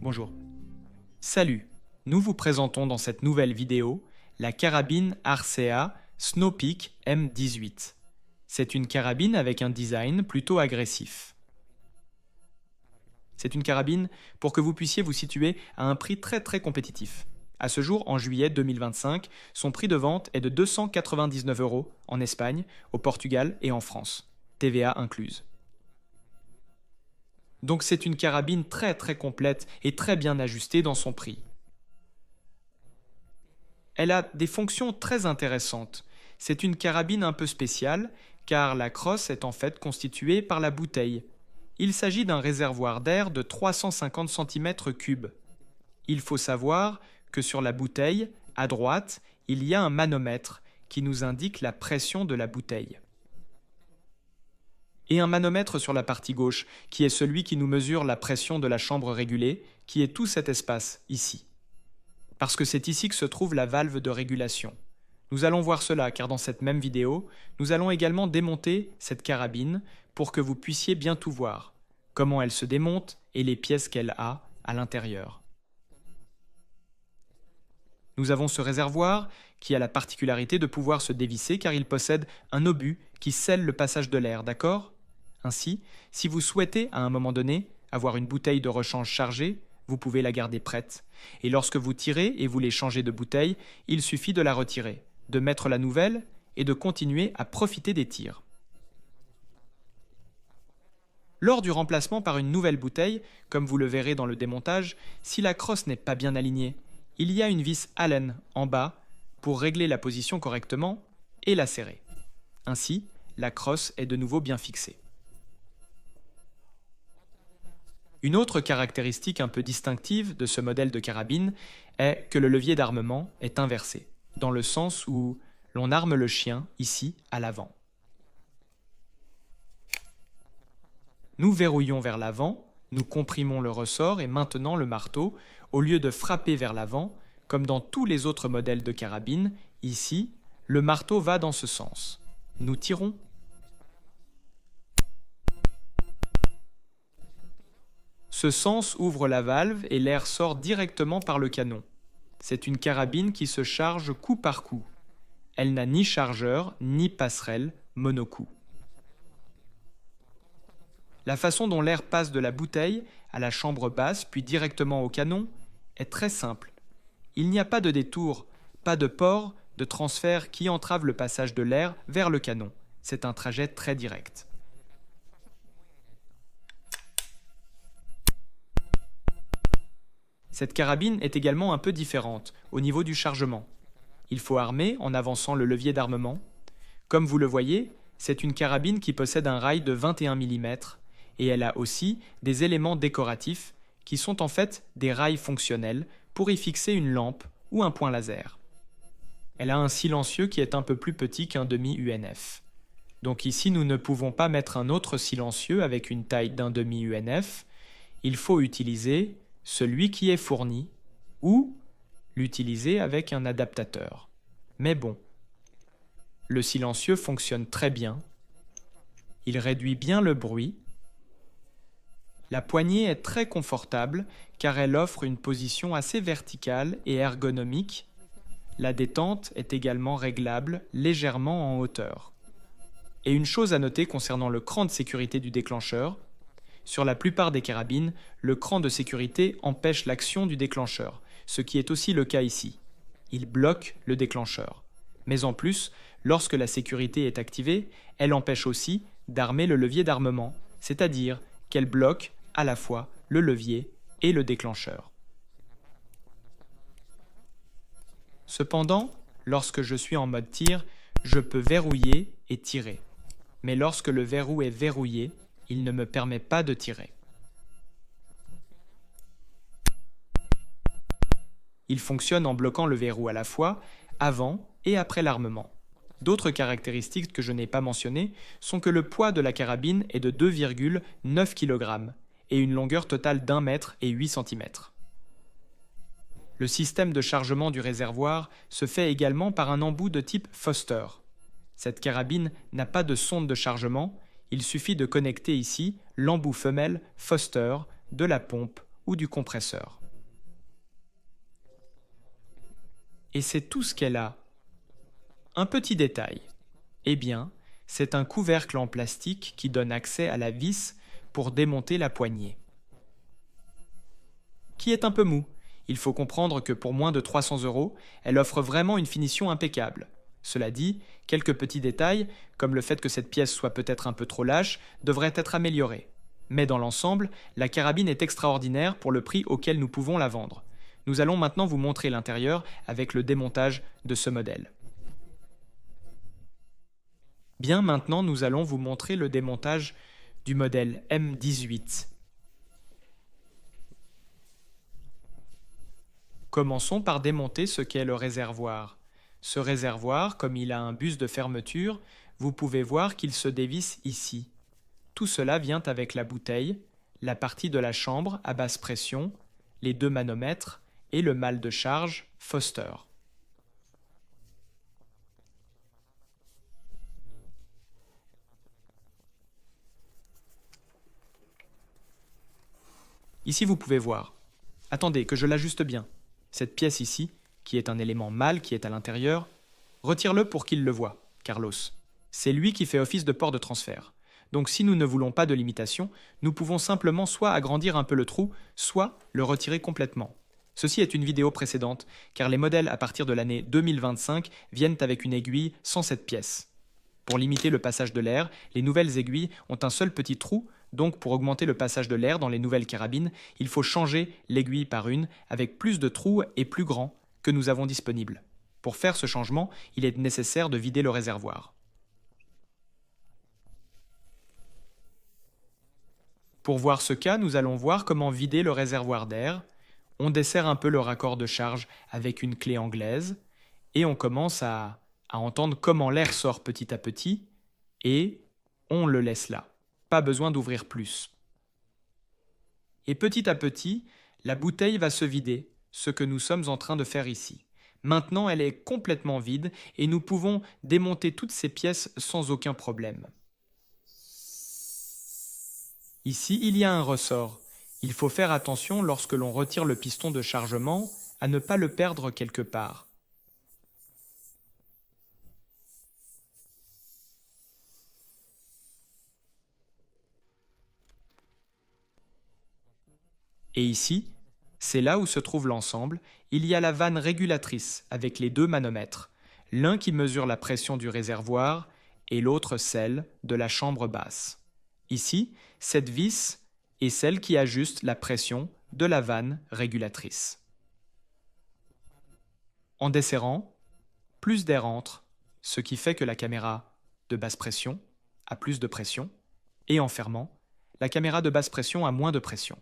Bonjour. Salut, nous vous présentons dans cette nouvelle vidéo la carabine Arcea Snowpeak M18. C'est une carabine avec un design plutôt agressif. C'est une carabine pour que vous puissiez vous situer à un prix très compétitif. À ce jour, en juillet 2025, son prix de vente est de 299 € en Espagne, au Portugal et en France, TVA incluse. Donc c'est une carabine très complète et très bien ajustée dans son prix. Elle a des fonctions très intéressantes. C'est une carabine un peu spéciale car la crosse est en fait constituée par la bouteille. Il s'agit d'un réservoir d'air de 350 cm3. Il faut savoir que sur la bouteille, à droite, il y a un manomètre qui nous indique la pression de la bouteille. Et un manomètre sur la partie gauche, qui est celui qui nous mesure la pression de la chambre régulée, qui est tout cet espace, ici. Parce que c'est ici que se trouve la valve de régulation. Nous allons voir cela, car dans cette même vidéo, nous allons également démonter cette carabine pour que vous puissiez bien tout voir, comment elle se démonte et les pièces qu'elle a à l'intérieur. Nous avons ce réservoir qui a la particularité de pouvoir se dévisser car il possède un obus qui scelle le passage de l'air, d'accord ? Ainsi, si vous souhaitez à un moment donné avoir une bouteille de rechange chargée, vous pouvez la garder prête. Et lorsque vous tirez et voulez changer de bouteille, il suffit de la retirer, de mettre la nouvelle et de continuer à profiter des tirs. Lors du remplacement par une nouvelle bouteille, comme vous le verrez dans le démontage, si la crosse n'est pas bien alignée, il y a une vis Allen en bas pour régler la position correctement et la serrer. Ainsi, la crosse est de nouveau bien fixée. Une autre caractéristique un peu distinctive de ce modèle de carabine est que le levier d'armement est inversé, dans le sens où l'on arme le chien ici à l'avant. Nous verrouillons vers l'avant, nous comprimons le ressort et maintenant le marteau, au lieu de frapper vers l'avant, comme dans tous les autres modèles de carabine, ici, le marteau va dans ce sens. Nous tirons. Ce sens ouvre la valve et l'air sort directement par le canon. C'est une carabine qui se charge coup par coup. Elle n'a ni chargeur, ni passerelle, monocoup. La façon dont l'air passe de la bouteille à la chambre basse, puis directement au canon, est très simple. Il n'y a pas de détour, pas de port, de transfert qui entrave le passage de l'air vers le canon. C'est un trajet très direct. Cette carabine est également un peu différente au niveau du chargement. Il faut armer en avançant le levier d'armement. Comme vous le voyez, c'est une carabine qui possède un rail de 21 mm et elle a aussi des éléments décoratifs qui sont en fait des rails fonctionnels pour y fixer une lampe ou un point laser. Elle a un silencieux qui est un peu plus petit qu'un demi-UNF. Donc ici, nous ne pouvons pas mettre un autre silencieux avec une taille d'un demi-UNF. Il faut utiliser celui qui est fourni ou l'utiliser avec un adaptateur. Mais bon, le silencieux fonctionne très bien. Il réduit bien le bruit. La poignée est très confortable car elle offre une position assez verticale et ergonomique. La détente est également réglable légèrement en hauteur. Et une chose à noter concernant le cran de sécurité du déclencheur, sur la plupart des carabines, le cran de sécurité empêche l'action du déclencheur, ce qui est aussi le cas ici. Il bloque le déclencheur. Mais en plus, lorsque la sécurité est activée, elle empêche aussi d'armer le levier d'armement, c'est-à-dire qu'elle bloque à la fois le levier et le déclencheur. Cependant, lorsque je suis en mode tir, je peux verrouiller et tirer. Mais lorsque le verrou est verrouillé, il ne me permet pas de tirer. Il fonctionne en bloquant le verrou à la fois avant et après l'armement. D'autres caractéristiques que je n'ai pas mentionnées sont que le poids de la carabine est de 2,9 kg et une longueur totale d'1 mètre et 8 cm. Le système de chargement du réservoir se fait également par un embout de type Foster. Cette carabine n'a pas de sonde de chargement, il suffit de connecter ici l'embout femelle Foster de la pompe ou du compresseur. Et c'est tout ce qu'elle a. Un petit détail. Eh bien, c'est un couvercle en plastique qui donne accès à la vis pour démonter la poignée. Qui est un peu mou. Il faut comprendre que pour moins de 300 €, elle offre vraiment une finition impeccable. Cela dit, quelques petits détails, comme le fait que cette pièce soit peut-être un peu trop lâche, devraient être améliorés. Mais dans l'ensemble, la carabine est extraordinaire pour le prix auquel nous pouvons la vendre. Nous allons maintenant vous montrer l'intérieur avec le démontage de ce modèle. Bien, maintenant nous allons vous montrer le démontage du modèle M18. Commençons par démonter ce qu'est le réservoir. Ce réservoir, comme il a un bus de fermeture, vous pouvez voir qu'il se dévisse ici. Tout cela vient avec la bouteille, la partie de la chambre à basse pression, les 2 manomètres et le mâle de charge Foster. Ici vous pouvez voir. Attendez, que je l'ajuste bien. Cette pièce ici, qui est un élément mâle qui est à l'intérieur, retire-le pour qu'il le voie, Carlos. C'est lui qui fait office de port de transfert. Donc si nous ne voulons pas de limitation, nous pouvons simplement soit agrandir un peu le trou, soit le retirer complètement. Ceci est une vidéo précédente, car les modèles à partir de l'année 2025 viennent avec une aiguille sans cette pièce. Pour limiter le passage de l'air, les nouvelles aiguilles ont un seul petit trou, donc pour augmenter le passage de l'air dans les nouvelles carabines, il faut changer l'aiguille par une avec plus de trous et plus grands que nous avons disponibles. Pour faire ce changement, il est nécessaire de vider le réservoir. Pour voir ce cas, nous allons voir comment vider le réservoir d'air. On desserre un peu le raccord de charge avec une clé anglaise et on commence à entendre comment l'air sort petit à petit et on le laisse là. Pas besoin d'ouvrir plus. Et petit à petit, la bouteille va se vider, ce que nous sommes en train de faire ici. Maintenant, elle est complètement vide et nous pouvons démonter toutes ces pièces sans aucun problème. Ici, il y a un ressort. Il faut faire attention lorsque l'on retire le piston de chargement à ne pas le perdre quelque part. Et ici, c'est là où se trouve l'ensemble, il y a la vanne régulatrice avec les 2 manomètres, l'un qui mesure la pression du réservoir et l'autre celle de la chambre basse. Ici, cette vis est celle qui ajuste la pression de la vanne régulatrice. En desserrant, plus d'air entre, ce qui fait que la caméra de basse pression a plus de pression, et en fermant, la caméra de basse pression a moins de pression.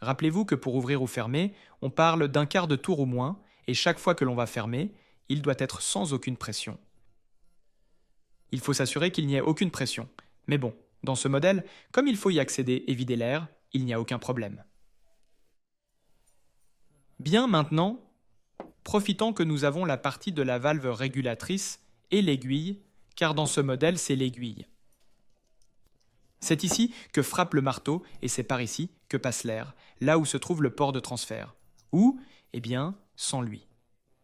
Rappelez-vous que pour ouvrir ou fermer, on parle d'un quart de tour ou moins, et chaque fois que l'on va fermer, il doit être sans aucune pression. Il faut s'assurer qu'il n'y ait aucune pression. Mais bon, dans ce modèle, comme il faut y accéder et vider l'air, il n'y a aucun problème. Bien maintenant, profitons que nous avons la partie de la valve régulatrice et l'aiguille, car dans ce modèle, c'est l'aiguille. C'est ici que frappe le marteau et c'est par ici que passe l'air, là où se trouve le port de transfert. Ou, eh bien, sans lui.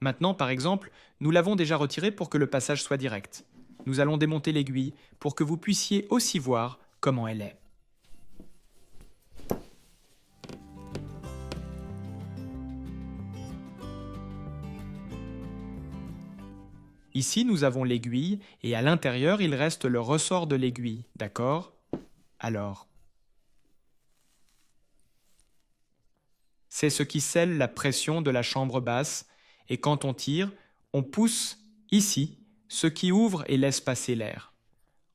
Maintenant, par exemple, nous l'avons déjà retiré pour que le passage soit direct. Nous allons démonter l'aiguille pour que vous puissiez aussi voir comment elle est. Ici, nous avons l'aiguille et à l'intérieur, il reste le ressort de l'aiguille, d'accord ? Alors, c'est ce qui scelle la pression de la chambre basse et quand on tire, on pousse ici, ce qui ouvre et laisse passer l'air.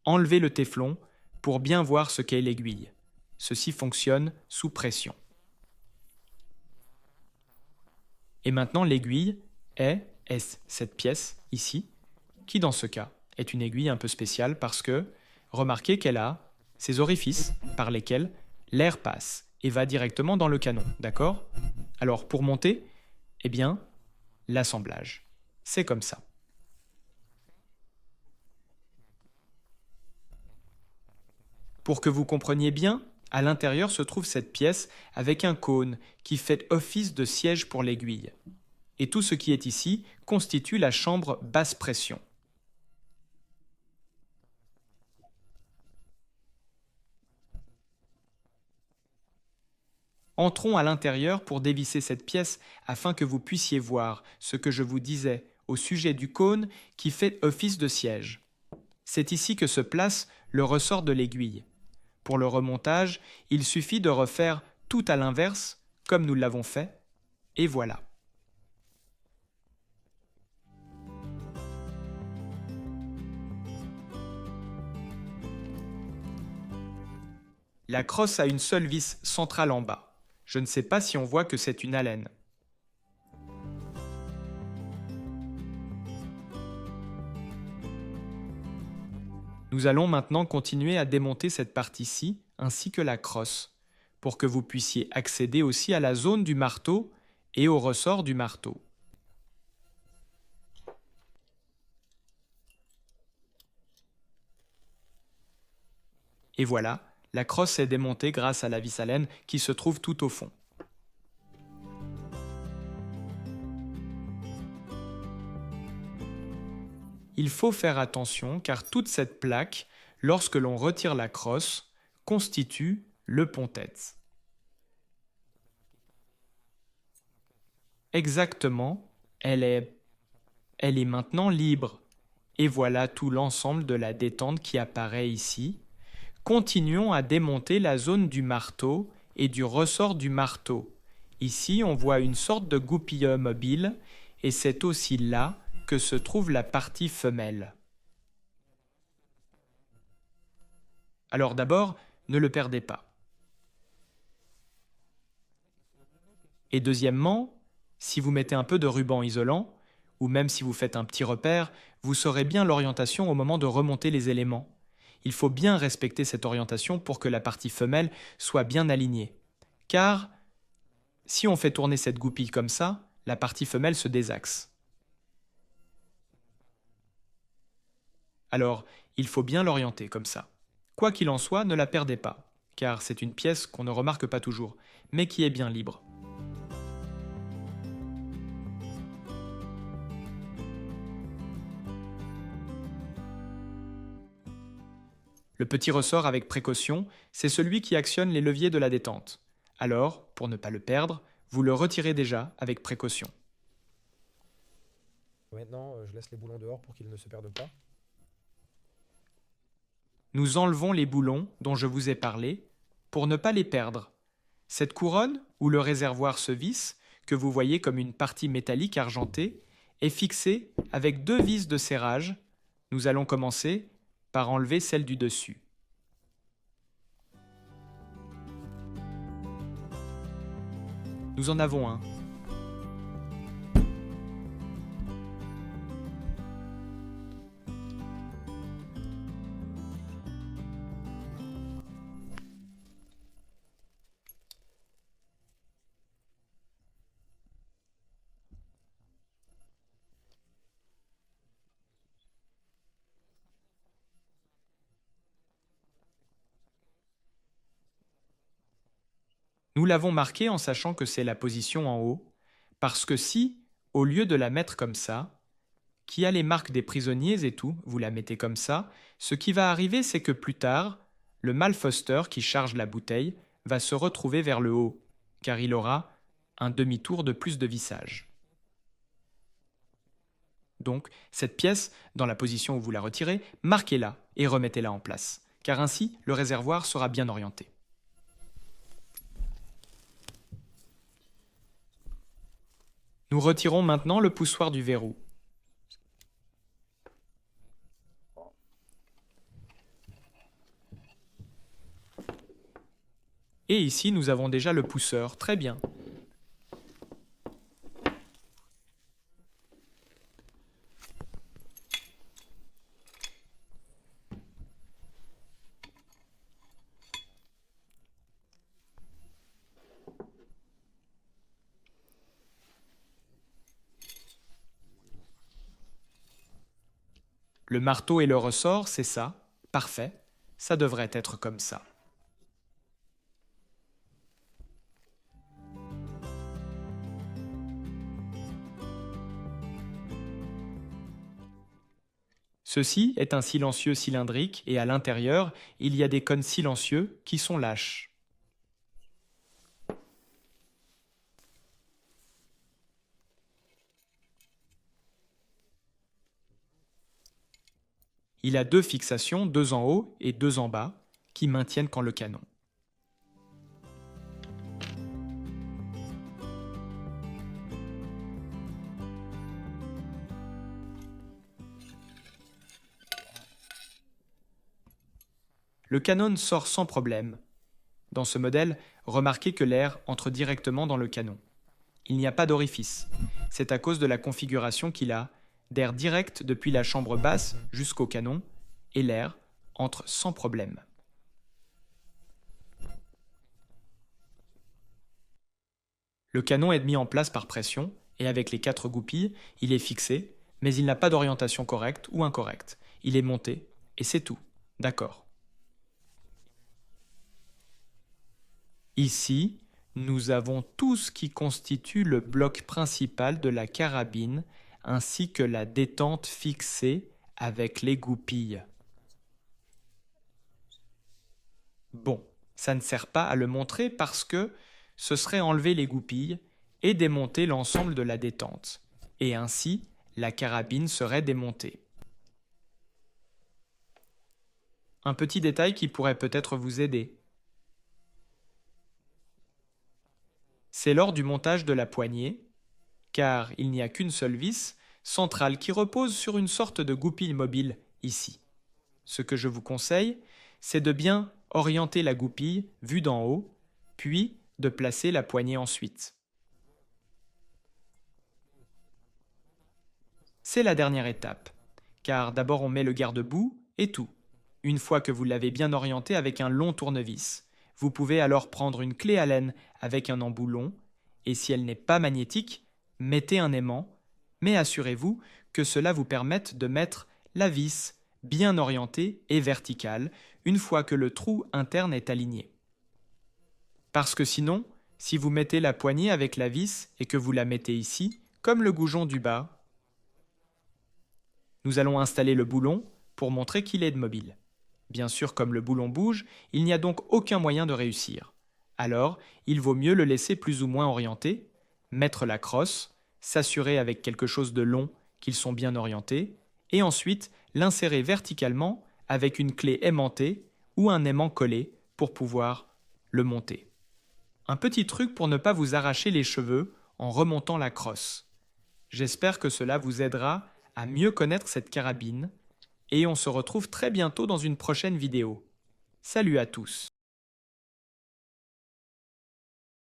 Enlevez le téflon pour bien voir ce qu'est l'aiguille. Ceci fonctionne sous pression. Et maintenant, l'aiguille est cette pièce ici, qui dans ce cas est une aiguille un peu spéciale parce que, remarquez qu'elle a ces orifices par lesquels l'air passe et va directement dans le canon, d'accord ? Alors pour monter, eh bien, l'assemblage. C'est comme ça. Pour que vous compreniez bien, À l'intérieur se trouve cette pièce avec un cône qui fait office de siège pour l'aiguille. Et tout ce qui est ici constitue la chambre basse pression. Entrons à l'intérieur pour dévisser cette pièce afin que vous puissiez voir ce que je vous disais au sujet du cône qui fait office de siège. C'est ici que se place le ressort de l'aiguille. Pour le remontage, il suffit de refaire tout à l'inverse, comme nous l'avons fait, et voilà. La crosse a une seule vis centrale en bas. Je ne sais pas si on voit que c'est une alène. Nous allons maintenant continuer à démonter cette partie-ci, ainsi que la crosse, pour que vous puissiez accéder aussi à la zone du marteau et au ressort du marteau. Et voilà, la crosse est démontée grâce à la vis alène qui se trouve tout au fond. Il faut faire attention car toute cette plaque, lorsque l'on retire la crosse, constitue le pont-tête. Exactement, elle est maintenant libre. Et voilà tout l'ensemble de la détente qui apparaît ici. Continuons à démonter la zone du marteau et du ressort du marteau. Ici, on voit une sorte de goupillet mobile et c'est aussi là que se trouve la partie femelle. Alors d'abord, ne le perdez pas. Et deuxièmement, si vous mettez un peu de ruban isolant, ou même si vous faites un petit repère, vous saurez bien l'orientation au moment de remonter les éléments. Il faut bien respecter cette orientation pour que la partie femelle soit bien alignée. Car, si on fait tourner cette goupille comme ça, la partie femelle se désaxe. Alors, il faut bien l'orienter comme ça. Quoi qu'il en soit, ne la perdez pas, car c'est une pièce qu'on ne remarque pas toujours, mais qui est bien libre. Le petit ressort avec précaution, c'est celui qui actionne les leviers de la détente. Alors, pour ne pas le perdre, vous le retirez déjà avec précaution. Maintenant, je laisse les boulons dehors pour qu'ils ne se perdent pas. Nous enlevons les boulons dont je vous ai parlé pour ne pas les perdre. Cette couronne, où le réservoir se visse, que vous voyez comme une partie métallique argentée, est fixée avec 2 vis de serrage. Nous allons commencer par enlever celle du dessus. Nous en avons un. Nous l'avons marqué en sachant que c'est la position en haut, parce que si, au lieu de la mettre comme ça, qui a les marques des prisonniers et tout, vous la mettez comme ça, ce qui va arriver, c'est que plus tard, le Malfoster qui charge la bouteille va se retrouver vers le haut, car il aura un demi-tour de plus de vissage. Donc, cette pièce, dans la position où vous la retirez, marquez-la et remettez-la en place, car ainsi, le réservoir sera bien orienté. Nous retirons maintenant le poussoir du verrou. Et ici, nous avons déjà le pousseur. Très bien. Le marteau et le ressort, c'est ça. Parfait. Ça devrait être comme ça. Ceci est un silencieux cylindrique et à l'intérieur, il y a des cônes silencieux qui sont lâches. Il a deux fixations, deux en haut et deux en bas, qui maintiennent quand le canon. Le canon sort sans problème. Dans ce modèle, remarquez que l'air entre directement dans le canon. Il n'y a pas d'orifice. C'est à cause de la configuration qu'il a, d'air direct depuis la chambre basse jusqu'au canon, et l'air entre sans problème. Le canon est mis en place par pression, et avec les 4 goupilles, il est fixé, mais il n'a pas d'orientation correcte ou incorrecte. Il est monté, et c'est tout. D'accord. Ici, nous avons tout ce qui constitue le bloc principal de la carabine, ainsi que la détente fixée avec les goupilles. Bon, ça ne sert pas à le montrer parce que ce serait enlever les goupilles et démonter l'ensemble de la détente. Et ainsi, la carabine serait démontée. Un petit détail qui pourrait peut-être vous aider. C'est lors du montage de la poignée, car il n'y a qu'une seule vis centrale qui repose sur une sorte de goupille mobile ici. Ce que je vous conseille, c'est de bien orienter la goupille vue d'en haut, puis de placer la poignée ensuite. C'est la dernière étape, car d'abord on met le garde-boue et tout. Une fois que vous l'avez bien orienté avec un long tournevis, vous pouvez alors prendre une clé Allen avec un embout long, et si elle n'est pas magnétique, mettez un aimant, mais assurez-vous que cela vous permette de mettre la vis bien orientée et verticale une fois que le trou interne est aligné. Parce que sinon, si vous mettez la poignée avec la vis et que vous la mettez ici, comme le goujon du bas, nous allons installer le boulon pour montrer qu'il est mobile. Bien sûr, comme le boulon bouge, il n'y a donc aucun moyen de réussir. Alors, il vaut mieux le laisser plus ou moins orienté, mettre la crosse, s'assurer avec quelque chose de long qu'ils sont bien orientés, et ensuite l'insérer verticalement avec une clé aimantée ou un aimant collé pour pouvoir le monter. Un petit truc pour ne pas vous arracher les cheveux en remontant la crosse. J'espère que cela vous aidera à mieux connaître cette carabine, et on se retrouve très bientôt dans une prochaine vidéo. Salut à tous!